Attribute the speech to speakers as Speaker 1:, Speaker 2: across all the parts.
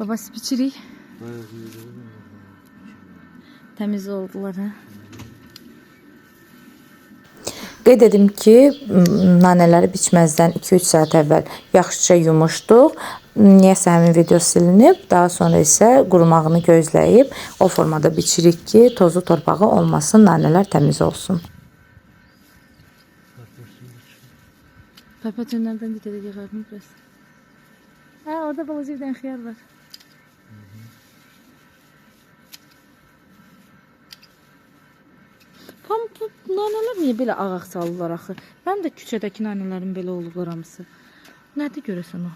Speaker 1: Babası biçirik. Təmiz oldular, hə?
Speaker 2: Qeyd edim ki, nanələri biçməzdən 2-3 saat əvvəl yaxşıca yumuşduq. Niyəsə həmin video silinib, daha sonra isə qurumağını gözləyib o formada biçirik ki, tozu torpağı olmasın, nanələr təmiz olsun.
Speaker 1: Papatönlərdən bir də yığardım biraz. Hə, orada balaca bir dənə xiyar var. Nanələr niyə belə ağaq salırlar axı? Mənim də küçədəki nanələrim belə olublar hamısı. Nədir görəsən o?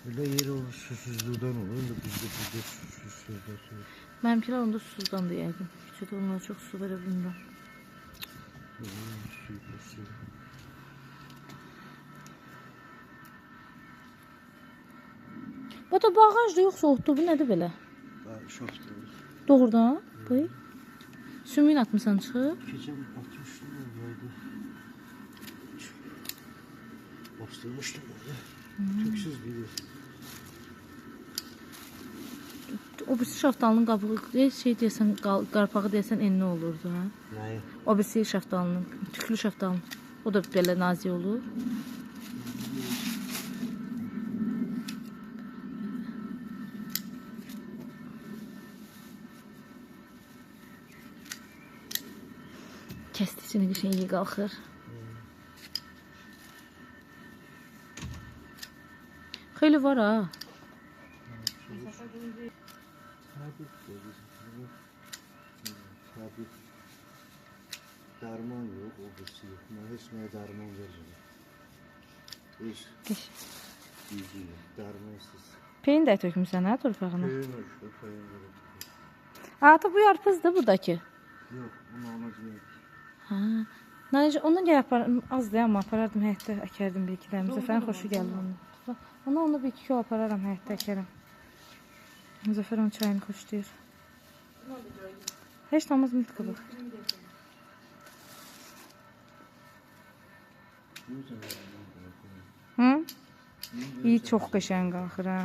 Speaker 3: Belə yer olur, susuzluqdan olur. Bizdə susuzluqdan.
Speaker 1: Mənimkilər onda susuzdan da yəqin. Küçədə onlara çox su verə bilmirəm. Bu da bu ağac da yoxsa otdur, bu nədir belə?
Speaker 3: Şaxtdır.
Speaker 1: Doğrudan, bu. Sümüyün atmışsan çıxıb.
Speaker 3: Keçən atmışdım, yaydı. Bastırmışdım orada. Tüksüz bilir.
Speaker 1: O birisi şaftalının qabığı, şey deyəsən, qarpağı deyəsən enli olurdu, hə?
Speaker 3: Nəyi?
Speaker 1: O birisi şaftalının, tüklü şaftalının. O da belə nazik olur. Kəsdikcə bir şey iyi qalxır. Xeyli var ha.
Speaker 3: Dərman yox, o birisi yox. Mən heç nəyə dərman vermirəm. Heç yüzü yox, dərmansız.
Speaker 1: Peyin də tökmüsən, hə, torpağına?
Speaker 3: Peyin ölçü, peyin verəm.
Speaker 1: Ata, bu yarpızdır buradakı.
Speaker 3: Yox, bunu alacaq.
Speaker 1: Ha. Necə, onu gəl aparım, az da amma aparardım həyətdə, əkərdim bir iki dənə. Müzəfərin xoşu gəlir onu. Ona bir iki kilo apararam həyətdə əkərəm. Müzəfər onun çayını xoşlayır. Heç namaz mütqı bax. Hı? İyi, çox qəşəng qalxır, hə.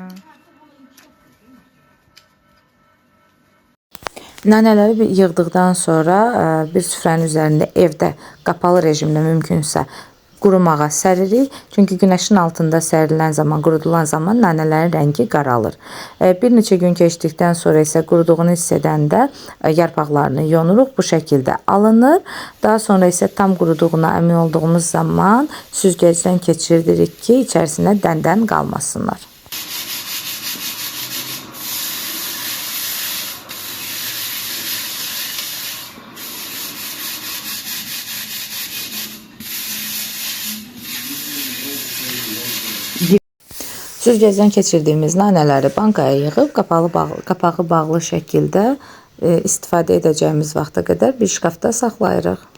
Speaker 2: Nanələri yığdıqdan sonra bir süfrənin üzərində evdə qapalı rejimdə mümkünsə qurumağa səririk. Çünki günəşin altında sərilən zaman, qurudulan zaman nanələrin rəngi qaralır. Bir neçə gün keçdikdən sonra isə quruduğunu hiss edəndə yarpaqlarını yonuruq. Bu şəkildə alınır. Daha sonra isə tam quruduğuna əmin olduğumuz zaman süzgəcdən keçiririk ki, içərisinə dən qalmasınlar. Süzgəcdən keçirdiyimiz nanələri bankaya yığıb qapağı bağlı şəkildə istifadə edəcəyimiz vaxta qədər bir şkafda saxlayırıq.